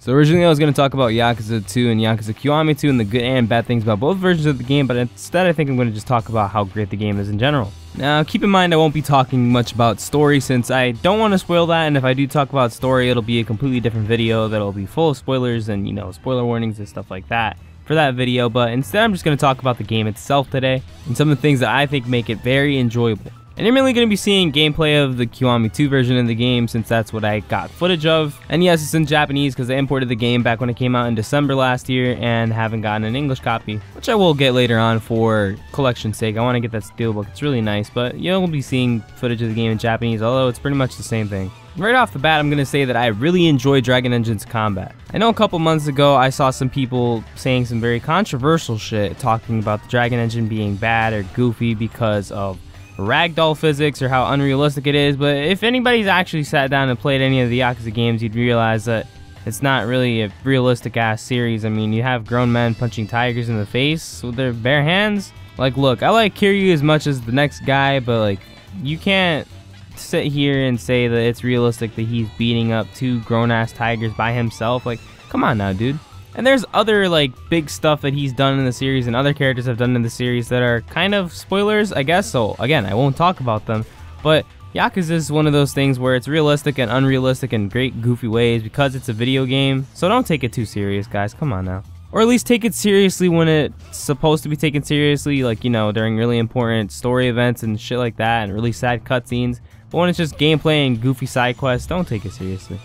So originally I was going to talk about Yakuza 2 and Yakuza Kiwami 2 and the good and bad things about both versions of the game, but instead I think I'm going to just talk about how great the game is in general. Now keep in mind I won't be talking much about story since I don't want to spoil that, and if I do talk about story it'll be a completely different video that'll be full of spoilers and, you know, spoiler warnings and stuff like that for that video. But instead I'm just going to talk about the game itself today and some of the things that I think make it very enjoyable. And I'm mainly going to be seeing gameplay of the Kiwami 2 version of the game since that's what I got footage of. And yes, it's in Japanese because I imported the game back when it came out in December last year and haven't gotten an English copy, which I will get later on for collection's sake. I want to get that steelbook. It's really nice, but you'll be seeing footage of the game in Japanese, although it's pretty much the same thing. Right off the bat, I'm going to say that I really enjoy Dragon Engine's combat. I know a couple months ago I saw some people saying some very controversial shit talking about the Dragon Engine being bad or goofy because of ragdoll physics or how unrealistic it is, but if anybody's actually sat down and played any of the Yakuza games, you'd realize that it's not really a realistic ass series. I mean, you have grown men punching tigers in the face with their bare hands. Like, look, I like Kiryu as much as the next guy, but like, you can't sit here and say that it's realistic that he's beating up two grown ass tigers by himself. Like, come on now, dude. And there's other like big stuff that he's done in the series and other characters have done in the series that are kind of spoilers, I guess. So again, I won't talk about them, but Yakuza is one of those things where it's realistic and unrealistic in great goofy ways because it's a video game. So don't take it too serious, guys. Come on now. Or at least take it seriously when it's supposed to be taken seriously, like, you know, during really important story events and shit like that and really sad cutscenes. But when it's just gameplay and goofy side quests, don't take it seriously.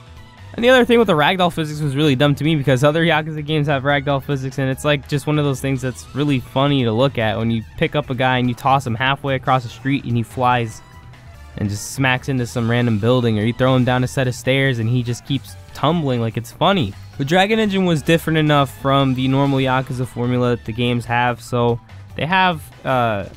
And the other thing with the ragdoll physics was really dumb to me because other Yakuza games have ragdoll physics, and it's like just one of those things that's really funny to look at when you pick up a guy and you toss him halfway across the street and he flies and just smacks into some random building, or you throw him down a set of stairs and he just keeps tumbling. Like, it's funny. But Dragon Engine was different enough from the normal Yakuza formula that the games have, so they have, I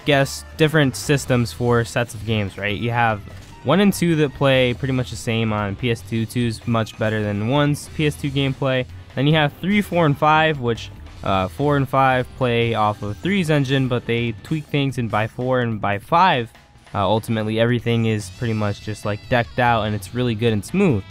guess, different systems for sets of games, right? You have 1 and 2 that play pretty much the same on PS2. 2's much better than 1's PS2 gameplay. Then you have 3, 4, and 5, which 4 and 5 play off of 3's engine, but they tweak things, and by 4 and by 5, ultimately everything is pretty much just like decked out and it's really good and smooth.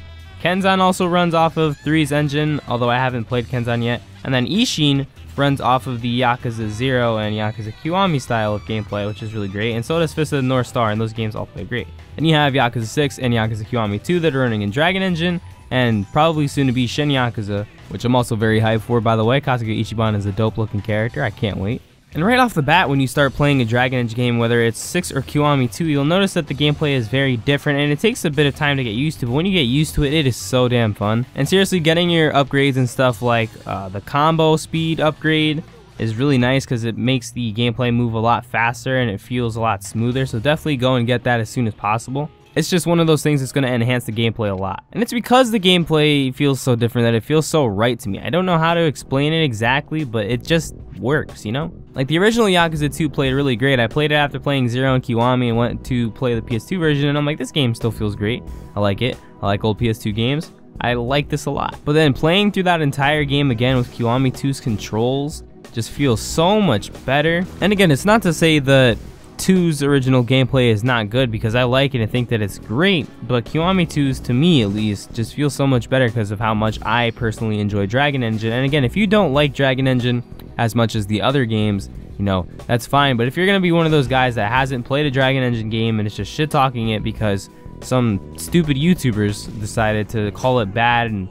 Kenzan also runs off of 3's engine, although I haven't played Kenzan yet. And then Ishin runs off of the Yakuza 0 and Yakuza Kiwami style of gameplay, which is really great. And so does Fist of the North Star, and those games all play great. And you have Yakuza 6 and Yakuza Kiwami 2 that are running in Dragon Engine, and probably soon to be Shin Yakuza, which I'm also very hyped for, by the way. Kasuga Ichiban is a dope looking character. I can't wait. And right off the bat, when you start playing a Dragon Engine game, whether it's 6 or Kiwami 2, you'll notice that the gameplay is very different, and it takes a bit of time to get used to, but when you get used to it, it is so damn fun. And seriously, getting your upgrades and stuff like the combo speed upgrade is really nice because it makes the gameplay move a lot faster and it feels a lot smoother, so definitely go and get that as soon as possible. It's just one of those things that's going to enhance the gameplay a lot. And it's because the gameplay feels so different that it feels so right to me. I don't know how to explain it exactly, but it just works, you know? Like, the original Yakuza 2 played really great. I played it after playing 0 and Kiwami and went to play the PS2 version, and I'm like, this game still feels great. I like it. I like old PS2 games. I like this a lot. But then playing through that entire game again with Kiwami 2's controls just feels so much better. And again, it's not to say that 2's original gameplay is not good, because I like it and think that it's great, but Kiwami 2's, to me at least, just feels so much better because of how much I personally enjoy Dragon Engine. And again, if you don't like Dragon Engine as much as the other games, you know, that's fine. But if you're gonna be one of those guys that hasn't played a Dragon Engine game and it's just shit talking it because some stupid YouTubers decided to call it bad and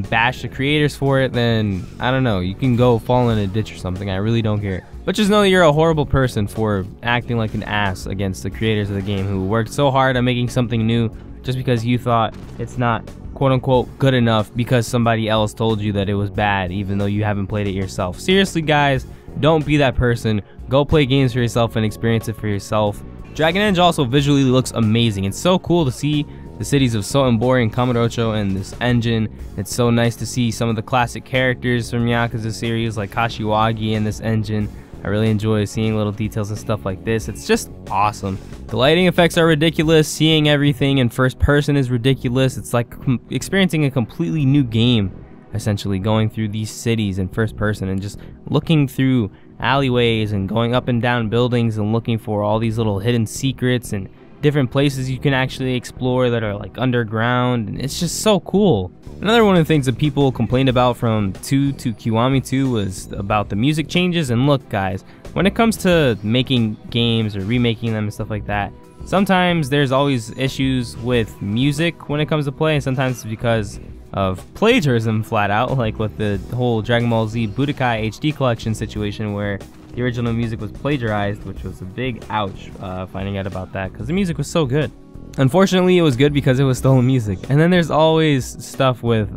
bash the creators for it, then I don't know, you can go fall in a ditch or something. I really don't care. But just know that you're a horrible person for acting like an ass against the creators of the game who worked so hard on making something new just because you thought it's not quote-unquote good enough because somebody else told you that it was bad even though you haven't played it yourself. Seriously, guys, don't be that person. Go play games for yourself and experience it for yourself. Dragon Engine also visually looks amazing. It's so cool to see the cities of Sotenbori and Kamurocho in this engine. It's so nice to see some of the classic characters from Yakuza series like Kashiwagi in this engine. I really enjoy seeing little details and stuff like this. It's just awesome. The lighting effects are ridiculous. Seeing everything in first person is ridiculous. It's like experiencing a completely new game, essentially, going through these cities in first person and just looking through alleyways and going up and down buildings and looking for all these little hidden secrets and different places you can actually explore that are like underground, and it's just so cool. Another one of the things that people complained about from 2 to Kiwami 2 was about the music changes. And look guys, when it comes to making games or remaking them and stuff like that, sometimes there's always issues with music when it comes to play, and sometimes it's because of plagiarism flat out, like with the whole Dragon Ball Z Budokai HD collection situation where the original music was plagiarized, which was a big ouch finding out about that, because the music was so good. Unfortunately, it was good because it was stolen music. And then there's always stuff with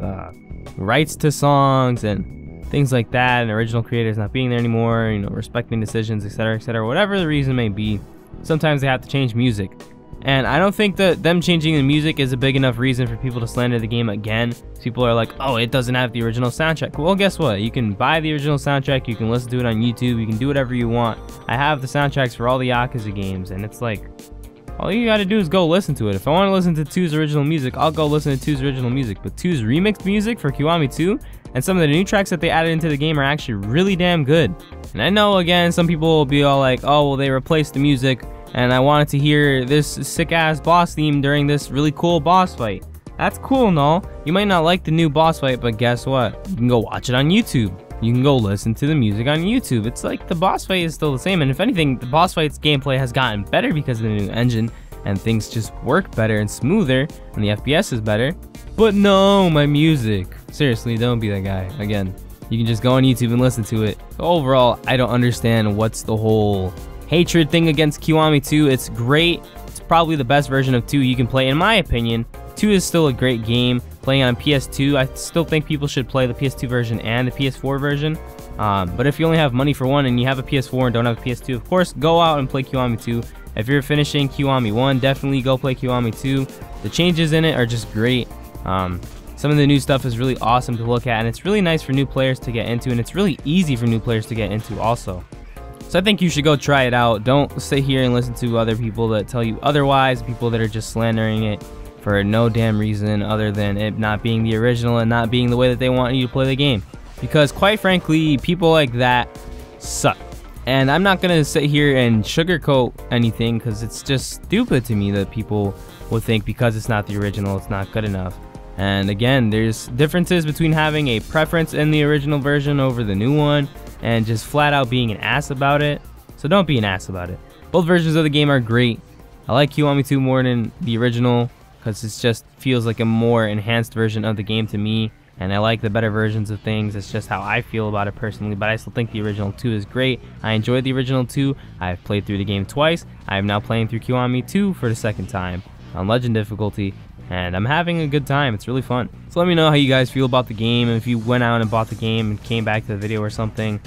rights to songs and things like that, and original creators not being there anymore, you know, respecting decisions, etc., whatever the reason may be. Sometimes they have to change music. And I don't think that them changing the music is a big enough reason for people to slander the game again. People are like, oh, it doesn't have the original soundtrack. Well, guess what? You can buy the original soundtrack, you can listen to it on YouTube, you can do whatever you want. I have the soundtracks for all the Yakuza games, and it's like, all you gotta do is go listen to it. If I want to listen to 2's original music, I'll go listen to 2's original music. But 2's remixed music for Kiwami 2 and some of the new tracks that they added into the game are actually really damn good. And I know, again, some people will be all like, oh, well, they replaced the music, and I wanted to hear this sick-ass boss theme during this really cool boss fight. That's cool and all. You might not like the new boss fight, but guess what? You can go watch it on YouTube. You can go listen to the music on YouTube. It's like the boss fight is still the same, and if anything, the boss fight's gameplay has gotten better because of the new engine, and things just work better and smoother, and the FPS is better. But no, my music. Seriously, don't be that guy. Again, you can just go on YouTube and listen to it. So overall, I don't understand what's the whole hatred thing against Kiwami 2. It's great. It's probably the best version of 2 you can play, in my opinion. 2 is still a great game. Playing on PS2, I still think people should play the PS2 version and the PS4 version. But if you only have money for one and you have a PS4 and don't have a PS2, of course, go out and play Kiwami 2. If you're finishing Kiwami 1, definitely go play Kiwami 2. The changes in it are just great. Some of the new stuff is really awesome to look at, and it's really nice for new players to get into, and it's really easy for new players to get into also. So I think you should go try it out. Don't sit here and listen to other people that tell you otherwise, people that are just slandering it for no damn reason other than it not being the original and not being the way that they want you to play the game. Because quite frankly, people like that suck. And I'm not going to sit here and sugarcoat anything, because it's just stupid to me that people would think because it's not the original, it's not good enough. And again, there's differences between having a preference in the original version over the new one and just flat out being an ass about it. So don't be an ass about it. Both versions of the game are great. I like Kiwami 2 more than the original because it just feels like a more enhanced version of the game to me. And I like the better versions of things. It's just how I feel about it personally, but I still think the original 2 is great. I enjoyed the original 2. I've played through the game twice. I am now playing through Kiwami 2 for the second time on Legend difficulty, and I'm having a good time. It's really fun. So let me know how you guys feel about the game, and if you went out and bought the game and came back to the video or something.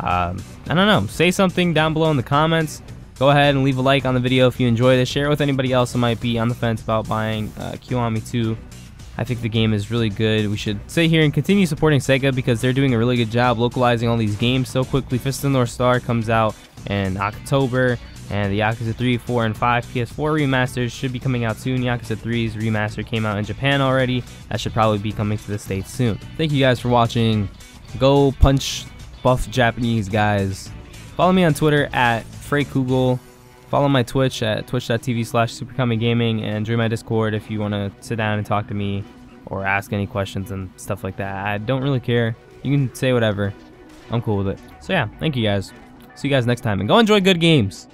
I don't know, say something down below in the comments. Go ahead and leave a like on the video if you enjoyed it. Share it with anybody else who might be on the fence about buying Kiwami 2. I think the game is really good. We should sit here and continue supporting Sega because they're doing a really good job localizing all these games so quickly. Fist of the North Star comes out in October, and the Yakuza 3, 4, and 5 PS4 remasters should be coming out soon. Yakuza 3's remaster came out in Japan already. That should probably be coming to the States soon. Thank you guys for watching. Go punch buff Japanese guys. Follow me on Twitter at FreyKugel. Follow my Twitch at twitch.tv/SuperKamiGaming, and join my Discord if you want to sit down and talk to me or ask any questions and stuff like that. I don't really care. You can say whatever. I'm cool with it. So yeah, thank you guys. See you guys next time, and go enjoy good games.